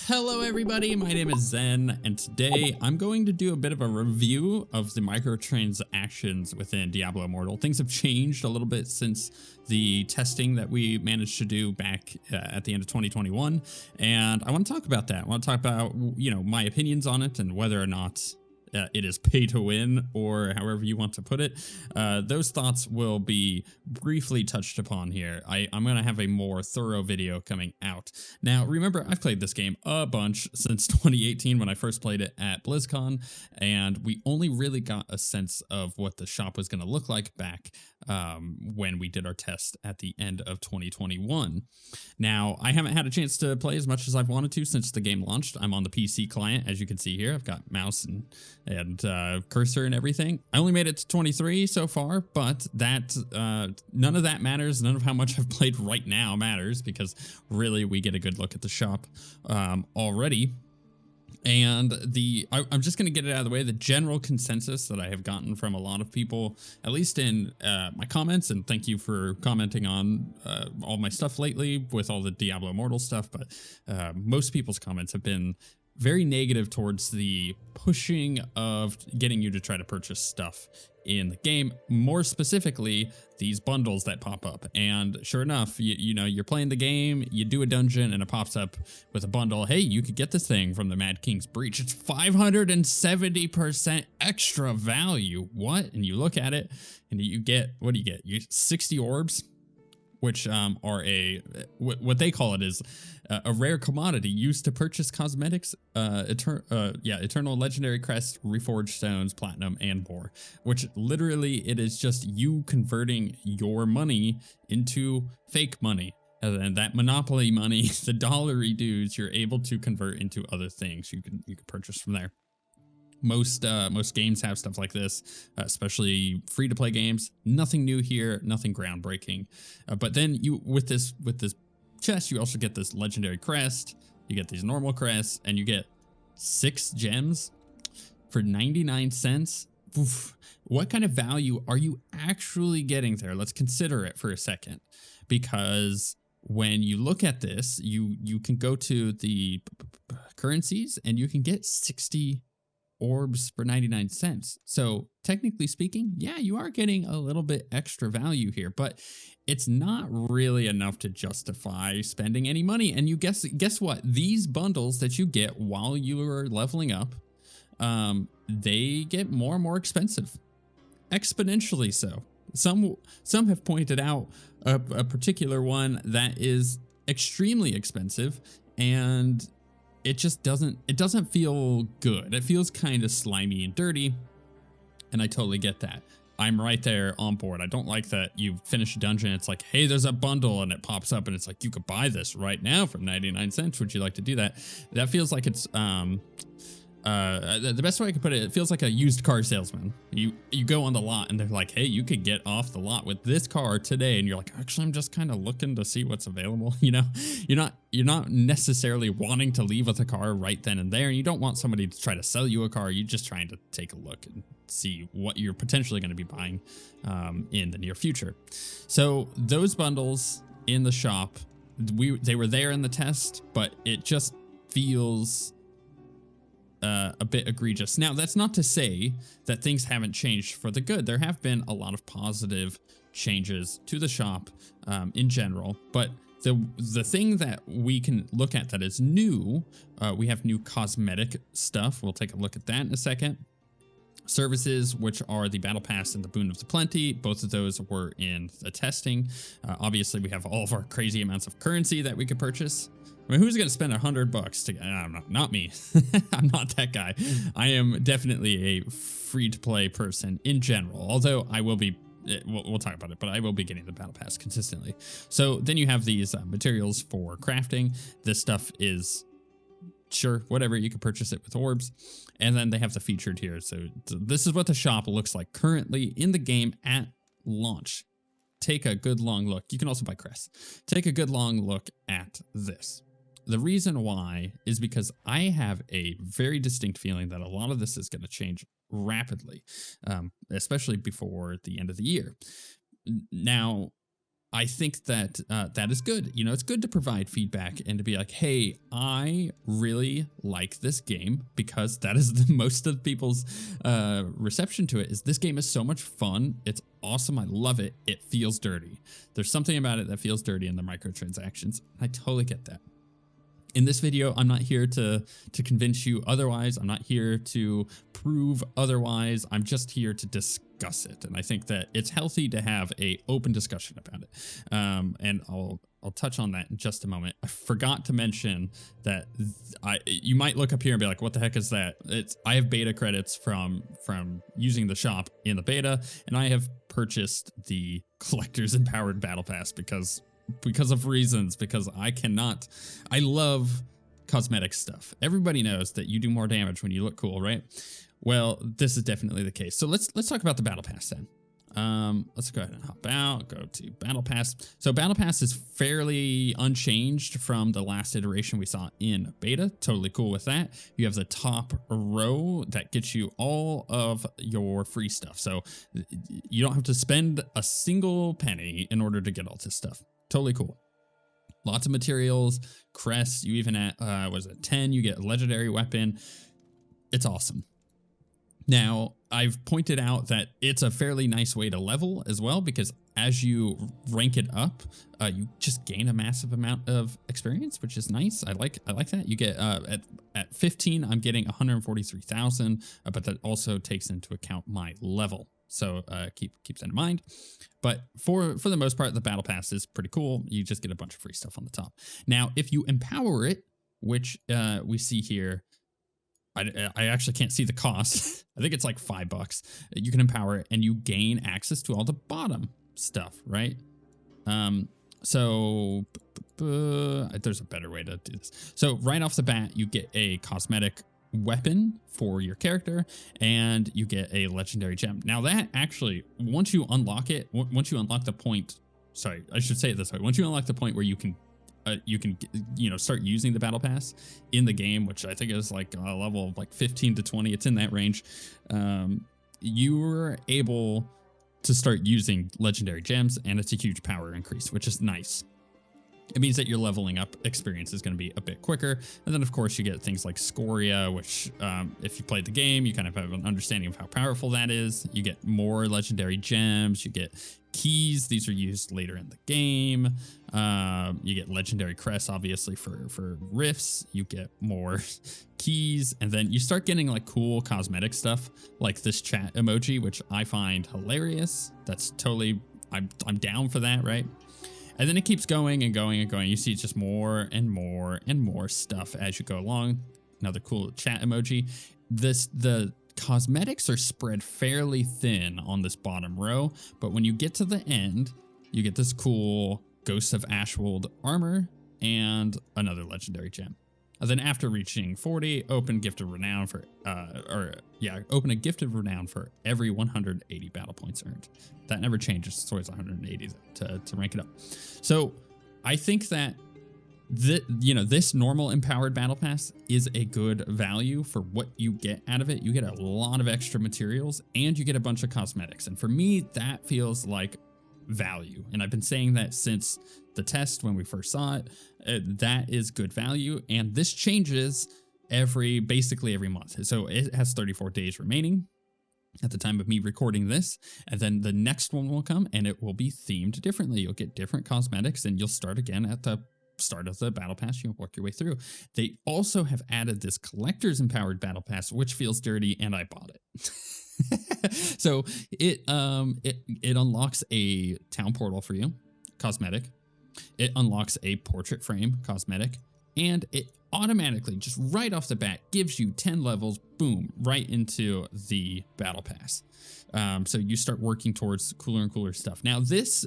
Hello everybody, my name is Zen, and today I'm going to do a bit of a review of the microtransactions within Diablo Immortal. Things have changed a little bit since the testing that we managed to do back at the end of 2021, and I want to talk about that. I want to talk about, my opinions on it and whether or not it is pay to win, or however you want to put it. Those thoughts will be briefly touched upon here. I'm going to have a more thorough video coming out. Now, remember, I've played this game a bunch since 2018 when I first played it at BlizzCon, and we only really got a sense of what the shop was going to look like back when we did our test at the end of 2021. Now, I haven't had a chance to play as much as I've wanted to since the game launched. I'm on the PC client, as you can see here. I've got mouse and cursor and everything. I only made it to 23 so far, but that none of that matters. None of how much I've played right now matters, because really we get a good look at the shop already. And I'm just going to get it out of the way. The general consensus that I have gotten from a lot of people, at least in my comments, and thank you for commenting on all my stuff lately with all the Diablo Immortal stuff, but most people's comments have been very negative towards the pushing of getting you to try to purchase stuff in the game, more specifically these bundles that pop up. And sure enough, you're playing the game, you do a dungeon, and it pops up with a bundle. Hey, you could get this thing from the Mad King's Breach. It's 570% extra value. What? And you look at it, and you get, what do you get? You 60 orbs, which are what they call it is a rare commodity used to purchase cosmetics, eternal legendary crest, reforged stones, platinum, and more, which literally it is just you converting your money into fake money. And then that monopoly money, the dollary dues, you're able to convert into other things you can purchase from there. Most games have stuff like this, especially free-to-play games. Nothing new here, nothing groundbreaking. But then with this chest, you also get this legendary crest. You get these normal crests, and you get 6 gems for 99 cents. Oof. What kind of value are you actually getting there? Let's consider it for a second, because when you look at this, you can go to the currencies, and you can get 60 orbs for 99 cents. So technically speaking, yeah, you are getting a little bit extra value here, but it's not really enough to justify spending any money. And you guess what? These bundles that you get while you are leveling up, they get more and more expensive, exponentially so. Some have pointed out a particular one that is extremely expensive, and it just doesn't feel good. It feels kind of slimy and dirty, and I totally get that. I'm right there on board. I don't like that you finish a dungeon, it's like, hey, there's a bundle, and it pops up, and it's like, you could buy this right now for 99 cents. Would you like to do that? That feels like it's the best way I could put it, it feels like a used car salesman. You go on the lot, and they're like, hey, you could get off the lot with this car today, and you're like, actually, I'm just kind of looking to see what's available. You're not necessarily wanting to leave with a car right then and there, and you don't want somebody to try to sell you a car. You're just trying to take a look and see what you're potentially going to be buying in the near future. So those bundles in the shop, they were there in the test, but it just feels a bit egregious. Now, that's not to say that things haven't changed for the good. There have been a lot of positive changes to the shop in general, but the thing that we can look at that is new, we have new cosmetic stuff. We'll take a look at that in a second. Services, which are the Battle Pass and the Boon of the Plenty. Both of those were in the testing. Obviously, we have all of our crazy amounts of currency that we could purchase. I mean, who's going to spend $100 to? Not me. I'm not that guy. I am definitely a free-to-play person in general, although I will be, we'll talk about it, but I will be getting the Battle Pass consistently. So then you have these materials for crafting. This stuff is, sure, whatever, you can purchase it with orbs. And then they have the featured here. So this is what the shop looks like currently in the game at launch. Take a good long look. You can also buy crests. Take a good long look at this. The reason why is because I have a very distinct feeling that a lot of this is going to change rapidly, especially before the end of the year. Now, I think that that is good. You know, it's good to provide feedback and to be like, hey, I really like this game, because that is the most of people's reception to it is this game is so much fun. It's awesome. I love it. It feels dirty. There's something about it that feels dirty in the microtransactions. I totally get that. In this video, I'm not here to convince you otherwise. I'm not here to prove otherwise. I'm just here to discuss it. And I think that it's healthy to have a open discussion about it. And I'll touch on that in just a moment. I forgot to mention that you might look up here and be like, what the heck is that? I have beta credits from using the shop in the beta, and I have purchased the collector's empowered battle pass because of reasons, because I love cosmetic stuff. Everybody knows that you do more damage when you look cool, right? Well, this is definitely the case. So let's talk about the battle pass then. Let's go ahead and hop out, go to battle pass. So battle pass is fairly unchanged from the last iteration we saw in beta. Totally cool with that. You have the top row that gets you all of your free stuff. So you don't have to spend a single penny in order to get all this stuff. Totally cool. Lots of materials, crests. You even at, was it 10? You get a legendary weapon. It's awesome. Now, I've pointed out that it's a fairly nice way to level as well, because as you rank it up, you just gain a massive amount of experience, which is nice. I like that. You get at 15, I'm getting 143,000, but that also takes into account my level. So keep that in mind. But for the most part, the battle pass is pretty cool. You just get a bunch of free stuff on the top. Now, if you empower it, which we see here, I actually can't see the cost. I think it's like $5. You can empower it and you gain access to all the bottom stuff, right? So there's a better way to do this. So right off the bat, you get a cosmetic weapon for your character, and you get a legendary gem. Now that actually, once you unlock the point, sorry, I should say it this way. Once you unlock the point where you can start using the battle pass in the game, which I think is like a level of like 15 to 20, it's in that range. You're able to start using legendary gems, and it's a huge power increase, which is nice. It means that your leveling up experience is going to be a bit quicker. And then, of course, you get things like Scoria, which if you played the game, you kind of have an understanding of how powerful that is. You get more legendary gems. You get keys. These are used later in the game. You get legendary crests, obviously, for rifts. You get more keys. And then you start getting like cool cosmetic stuff like this chat emoji, which I find hilarious. That's totally, I'm down for that, right? And then it keeps going and going and going. You see just more and more and more stuff as you go along. Another cool chat emoji. The cosmetics are spread fairly thin on this bottom row, but when you get to the end, you get this cool Ghosts of Ashwold armor and another legendary gem. And then after reaching 40, open Gift of Renown for, open a Gift of Renown for every 180 battle points earned. That never changes. It's always 180 to rank it up. So I think that this normal empowered battle pass is a good value for what you get out of it. You get a lot of extra materials and you get a bunch of cosmetics. And for me, that feels like value. And I've been saying that since the test when we first saw it. That is good value. And this changes basically every month. So it has 34 days remaining at the time of me recording this. And then the next one will come and it will be themed differently. You'll get different cosmetics and you'll start again at the start of the battle pass. You'll work your way through. They also have added this collector's empowered battle pass, which feels dirty, and I bought it. So it unlocks a town portal for you, cosmetic. It unlocks a portrait frame, cosmetic, and it automatically, just right off the bat, gives you 10 levels, boom, right into the battle pass. So you start working towards cooler and cooler stuff. Now this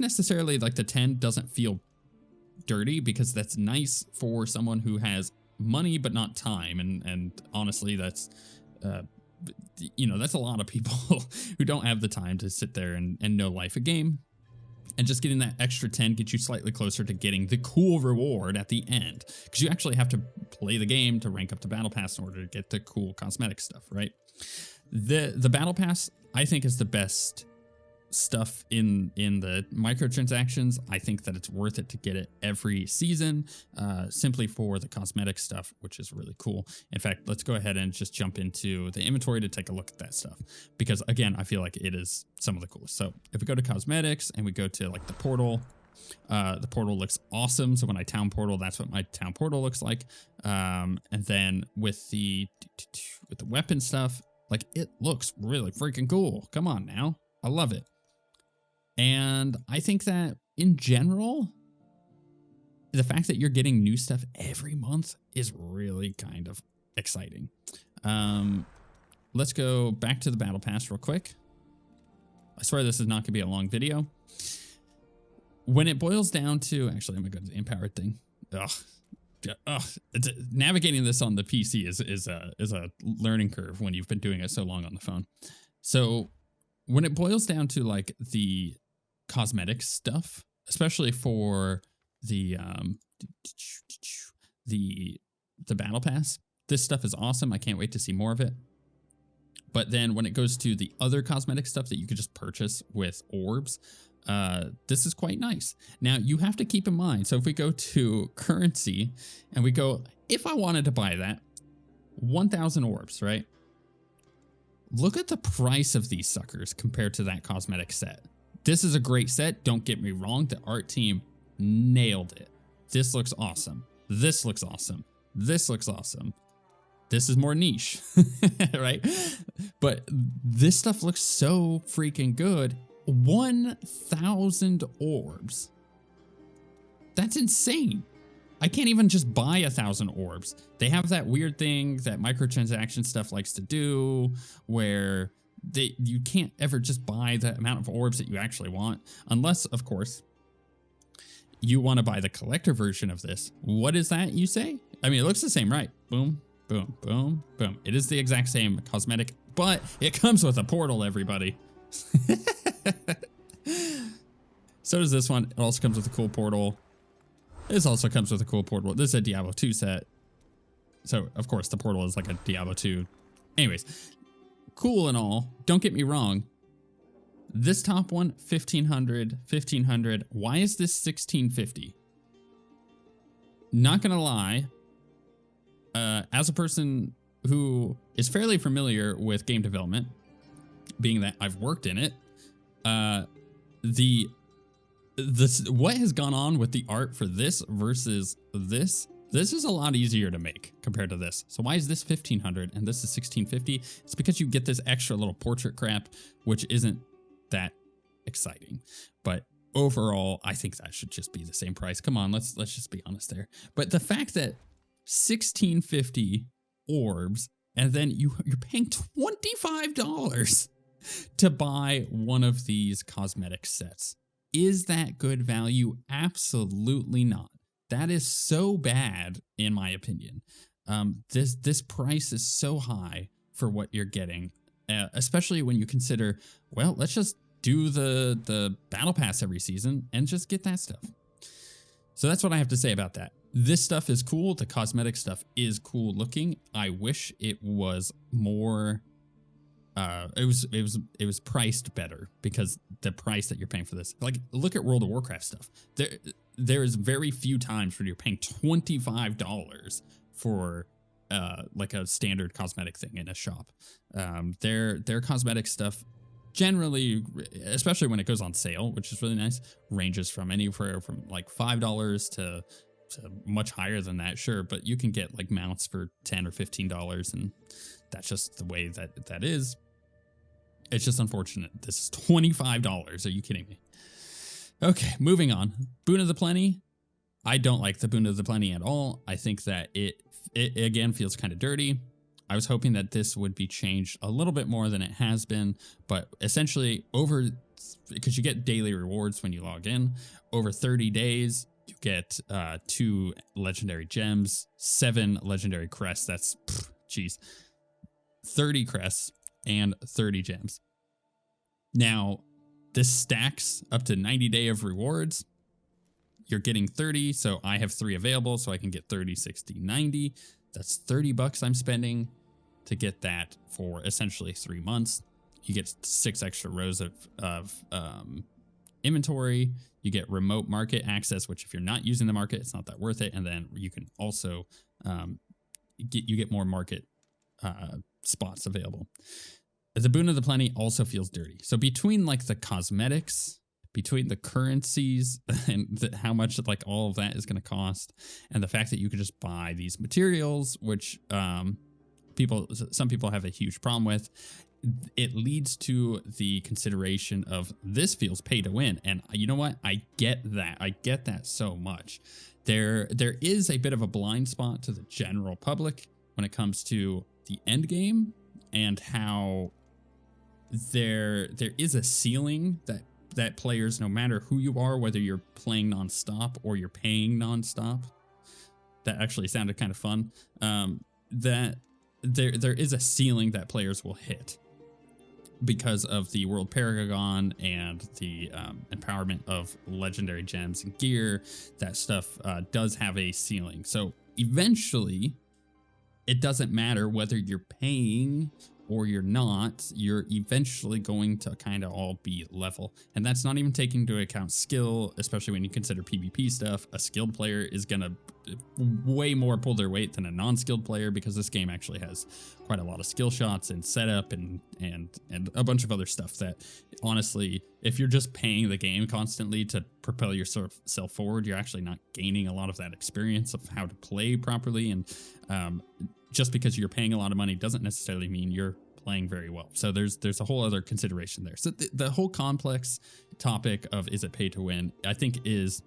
necessarily, like the 10 doesn't feel dirty, because that's nice for someone who has money but not time, and honestly that's that's a lot of people who don't have the time to sit there and know life a game. And just getting that extra 10 gets you slightly closer to getting the cool reward at the end, because you actually have to play the game to rank up the battle pass in order to get the cool cosmetic stuff, right? The battle pass, I think, is the best stuff in the microtransactions, I think that it's worth it to get it every season, simply for the cosmetic stuff, which is really cool. In fact, let's go ahead and just jump into the inventory to take a look at that stuff, because again, I feel like it is some of the coolest. So if we go to cosmetics and we go to like the portal looks awesome. So when I town portal, that's what my town portal looks like. And then with the weapon stuff, like it looks really freaking cool. Come on now. I love it. And I think that in general, the fact that you're getting new stuff every month is really kind of exciting. Let's go back to the battle pass real quick. I swear this is not going to be a long video. When it boils down to, actually, I'm going to go to the empowered thing. Navigating this on the PC is a learning curve when you've been doing it so long on the phone. So when it boils down to like the cosmetic stuff, especially for the battle pass, this stuff is awesome. I can't wait to see more of it. But then when it goes to the other cosmetic stuff that you could just purchase with orbs, this is quite nice. Now you have to keep in mind, so if we go to currency and we go, if I wanted to buy that 1,000 orbs, right? Look at the price of these suckers compared to that cosmetic set. This is a great set. Don't get me wrong. The art team nailed it. This looks awesome. This looks awesome. This looks awesome. This is more niche, right? But this stuff looks so freaking good. 1,000 orbs. That's insane. I can't even just buy 1,000 orbs. They have that weird thing that microtransaction stuff likes to do where you can't ever just buy the amount of orbs that you actually want, unless, of course, you want to buy the collector version of this. What is that, you say? I mean, it looks the same, right? Boom, boom, boom, boom. It is the exact same cosmetic, but it comes with a portal, everybody. So does this one. It also comes with a cool portal. This also comes with a cool portal. This is a Diablo 2 set. So, of course, the portal is like a Diablo 2. Anyways, cool and all. Don't get me wrong. This top one, 1,500, 1,500. Why is this 1,650? Not gonna lie. As a person who is fairly familiar with game development, being that I've worked in it, what has gone on with the art for this versus this is a lot easier to make compared to this. So why is this 1,500 and this is 1,650? It's because you get this extra little portrait crap, which isn't that exciting. But overall, I think that should just be the same price. Come on, let's just be honest there. But the fact that 1,650 orbs and then you're paying $25 to buy one of these cosmetic sets. Is that good value? Absolutely not. That is so bad, in my opinion. This price is so high for what you're getting, especially when you consider, well, let's just do the battle pass every season and just get that stuff. So that's what I have to say about that. This stuff is cool. The cosmetic stuff is cool looking. I wish it was more. It was priced better, because the price that you're paying for this, like, look at World of Warcraft stuff. There is very few times where you're paying $25 for like a standard cosmetic thing in a shop. Their cosmetic stuff generally, especially when it goes on sale, which is really nice, ranges from anywhere from like $5 to much higher than that, sure, but you can get like mounts for $10 or $15, and that's just the way that is. It's just unfortunate. This is $25. Are you kidding me? Okay, moving on. Boon of the Plenty. I don't like the Boon of the Plenty at all. I think that it again feels kind of dirty. I was hoping that this would be changed a little bit more than it has been, but essentially because you get daily rewards when you log in, over 30 days, you get 2 legendary gems, 7 legendary crests. That's, jeez, 30 crests and 30 gems. Now, this stacks up to 90 day of rewards. You're getting 30, so I have 3 available, so I can get 30, 60, 90. That's $30 I'm spending to get that for essentially 3 months. you get 6 extra rows of inventory. You get remote market access, which if you're not using the market, it's not that worth it. And then you can also get more market spots available. The Boon of the Plenty also feels dirty. So between like the cosmetics, between the currencies and how much like all of that is going to cost, and the fact that you could just buy these materials, which some people have a huge problem with, it leads to the consideration of this feels pay to win. And you know what? I get that. I get that so much. There is a bit of a blind spot to the general public when it comes to the end game, and how there is a ceiling that players, no matter who you are, whether you're playing nonstop or you're paying nonstop, that actually sounded kind of fun, that there is a ceiling that players will hit because of the World Paragon and the empowerment of legendary gems and gear. That stuff does have a ceiling. So eventually, it doesn't matter whether you're paying or you're not, you're eventually going to kind of all be level. And that's not even taking into account skill, especially when you consider PvP stuff. A skilled player is going to way more pull their weight than a non-skilled player, because this game actually has quite a lot of skill shots and setup and a bunch of other stuff that, honestly, if you're just paying the game constantly to propel yourself forward, you're actually not gaining a lot of that experience of how to play properly. And just because you're paying a lot of money doesn't necessarily mean you're playing very well. So there's a whole other consideration there. So the whole complex topic of is it pay to win, I think, is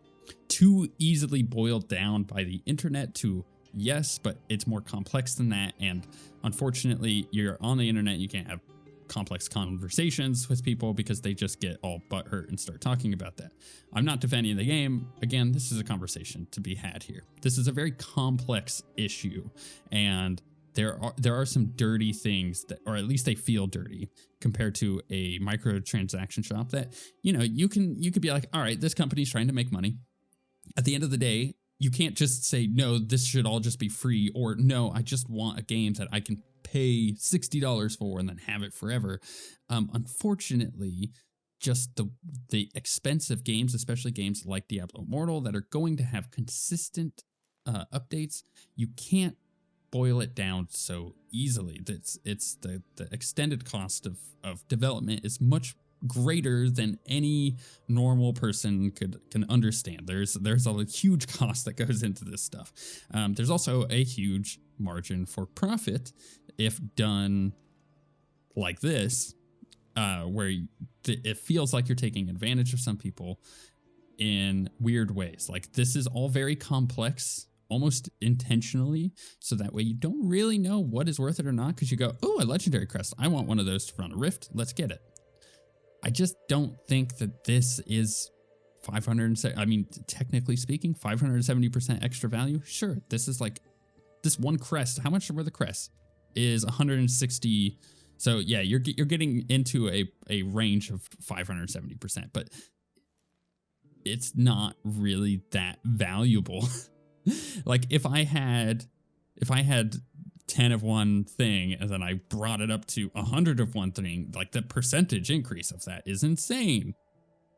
too easily boiled down by the internet to yes, but it's more complex than that. And unfortunately, you're on the internet, you can't have complex conversations with people because they just get all butthurt and start talking about that. I'm not defending the game. Again, this is a conversation to be had here. This is a very complex issue, and there are some dirty things that, or at least they feel dirty compared to a microtransaction shop that, you could be like, all right, this company's trying to make money. At the end of the day, you can't just say, no, this should all just be free, or no, I just want a game that I can pay $60 for and then have it forever. Unfortunately, just the expensive games, especially games like Diablo Immortal that are going to have consistent updates, you can't boil it down so easily. It's the extended cost of development is much greater than any normal person can understand. There's a huge cost that goes into this stuff. There's also a huge margin for profit if done like this, where it feels like you're taking advantage of some people in weird ways. Like, this is all very complex, almost intentionally, so that way you don't really know what is worth it or not, because you go, oh, a legendary crest, I want one of those to run a rift, let's get it. I just don't think that this is 570. I mean, technically speaking, 570% extra value. Sure, this is like this one crest. How much were the crests? Is 160. So yeah, you're getting into a range of 570%, but it's not really that valuable. Like, if I had 10 of one thing and then I brought it up to 100 of one thing, like, the percentage increase of that is insane.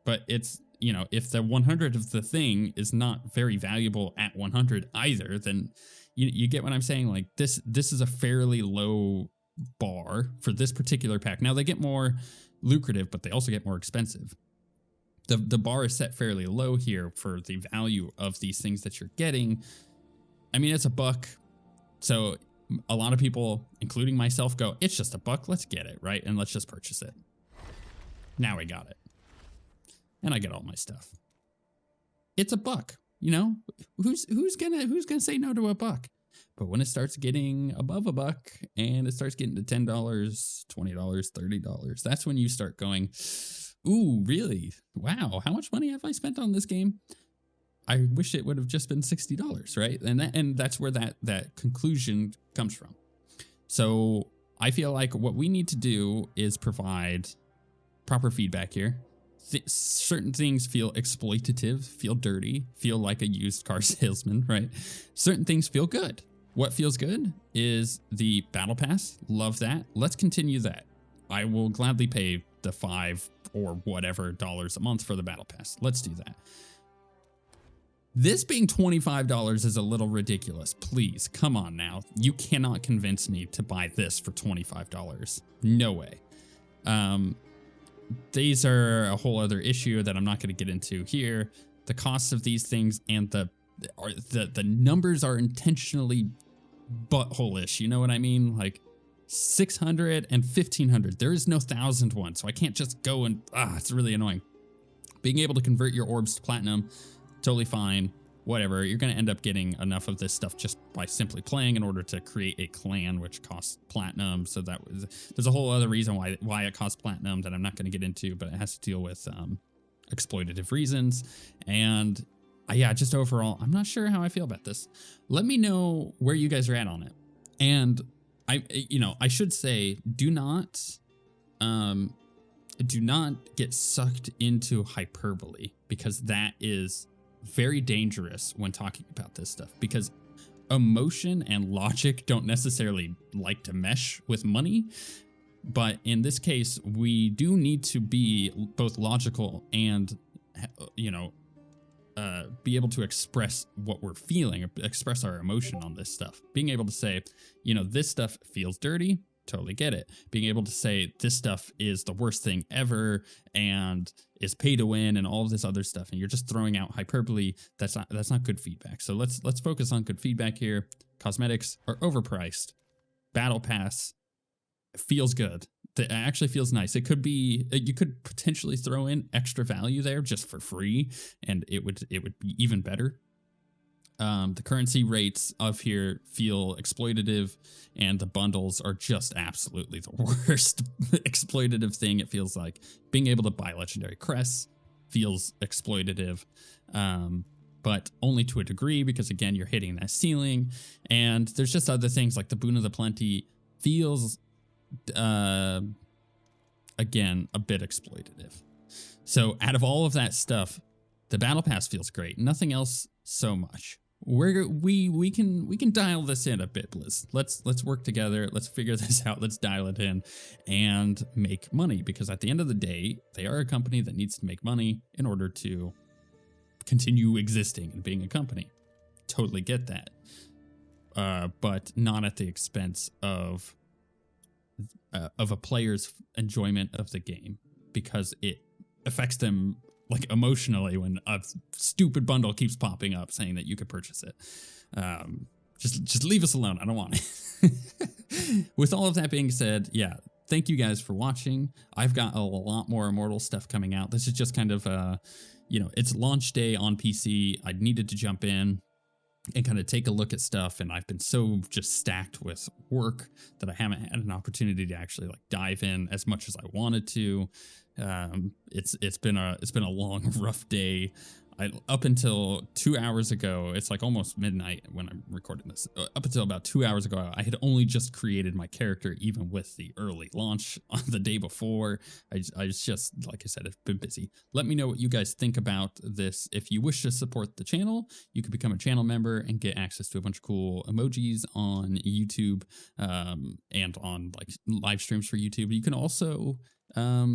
But it's, if the 100 of the thing is not very valuable at 100 either, then you get what I'm saying? Like, this is a fairly low bar for this particular pack. Now, they get more lucrative, but they also get more expensive. The bar is set fairly low here for the value of these things that you're getting. I mean, it's $1. So a lot of people, including myself, go, it's just $1, let's get it, right? And let's just purchase it. Now we got it. And I get all my stuff. It's $1, who's gonna say no to $1? But when it starts getting above $1 and it starts getting to $10, $20, $30, that's when you start going, ooh, really? Wow, how much money have I spent on this game? I wish it would have just been $60, right? And that's where that conclusion comes from. So I feel like what we need to do is provide proper feedback here. Certain things feel exploitative, feel dirty, feel like a used car salesman, right? Certain things feel good. What feels good is the battle pass. Love that. Let's continue that. I will gladly pay the $5 or whatever a month for the battle pass. Let's do that. This being $25 is a little ridiculous. Please, come on now. You cannot convince me to buy this for $25. No way. These are a whole other issue that I'm not going to get into here. The costs of these things and the numbers are intentionally butthole-ish. You know what I mean? Like 600 and 1500. There is no 1000 one, so I can't just go and it's really annoying. Being able to convert your orbs to platinum, totally fine. Whatever, you're going to end up getting enough of this stuff just by simply playing in order to create a clan, which costs platinum. So there's a whole other reason why it costs platinum that I'm not going to get into, but it has to deal with exploitative reasons. And yeah, just overall, I'm not sure how I feel about this. Let me know where you guys are at on it. And I should say, do not get sucked into hyperbole, because that is very dangerous when talking about this stuff, because emotion and logic don't necessarily like to mesh with money. But in this case, we do need to be both logical and, be able to express what we're feeling, express our emotion on this stuff. Being able to say, this stuff feels dirty. Totally get it. Being able to say this stuff is the worst thing ever and is pay to win and all of this other stuff, and you're just throwing out hyperbole, that's not good feedback. So let's focus on good feedback here. Cosmetics are overpriced. Battle Pass feels good. It actually feels nice. It could be, you could potentially throw in extra value there just for free, and it would be even better. The currency rates of here feel exploitative, and the bundles are just absolutely the worst exploitative thing. It feels like being able to buy legendary crests feels exploitative, but only to a degree, because again, you're hitting that ceiling. And there's just other things like the Boon of the Plenty feels, again, a bit exploitative. So out of all of that stuff, the battle pass feels great. Nothing else so much. We can dial this in a bit, Blizz. Let's work together. Let's figure this out. Let's dial it in and make money, because at the end of the day, they are a company that needs to make money in order to continue existing and being a company. Totally get that. But not at the expense of a player's enjoyment of the game, because it affects them like emotionally when a stupid bundle keeps popping up saying that you could purchase it. Just leave us alone. I don't want it. With all of that being said, yeah, thank you guys for watching. I've got a lot more Immortal stuff coming out. This is just kind of, it's launch day on PC. I needed to jump in and kind of take a look at stuff, and I've been so just stacked with work that I haven't had an opportunity to actually like dive in as much as I wanted to. It's been a long, rough day. Up until 2 hours ago, it's like almost midnight when I'm recording this. Up until about 2 hours ago, I had only just created my character, even with the early launch on the day before. I just, like I said, I've been busy. Let me know what you guys think about this. If you wish to support the channel, you can become a channel member and get access to a bunch of cool emojis on YouTube, and on like live streams for YouTube. You can also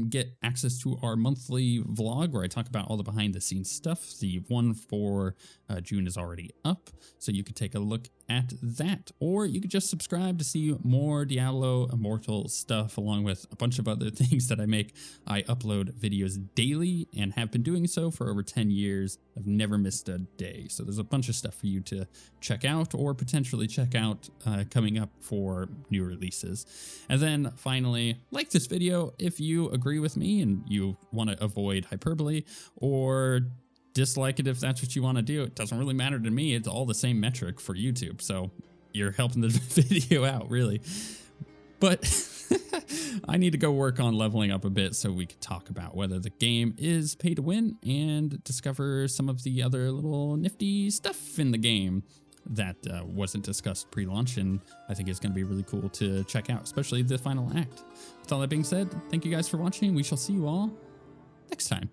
get access to our monthly vlog where I talk about all the behind the scenes stuff. The one for June is already up, so you could take a look at that, or you could just subscribe to see more Diablo Immortal stuff, along with a bunch of other things that I make. I upload videos daily and have been doing so for over 10 years. I've never missed a day, so there's a bunch of stuff for you to check out or potentially check out coming up for new releases. And then finally, like this video if you agree with me and you want to avoid hyperbole, or dislike it if that's what you want to do. It doesn't really matter to me. It's all the same metric for YouTube, so you're helping the video out, really. But I need to go work on leveling up a bit so we can talk about whether the game is pay to win and discover some of the other little nifty stuff in the game that wasn't discussed pre-launch, and I think it's going to be really cool to check out, especially the final act. With all that being said, thank you guys for watching. We shall see you all next time.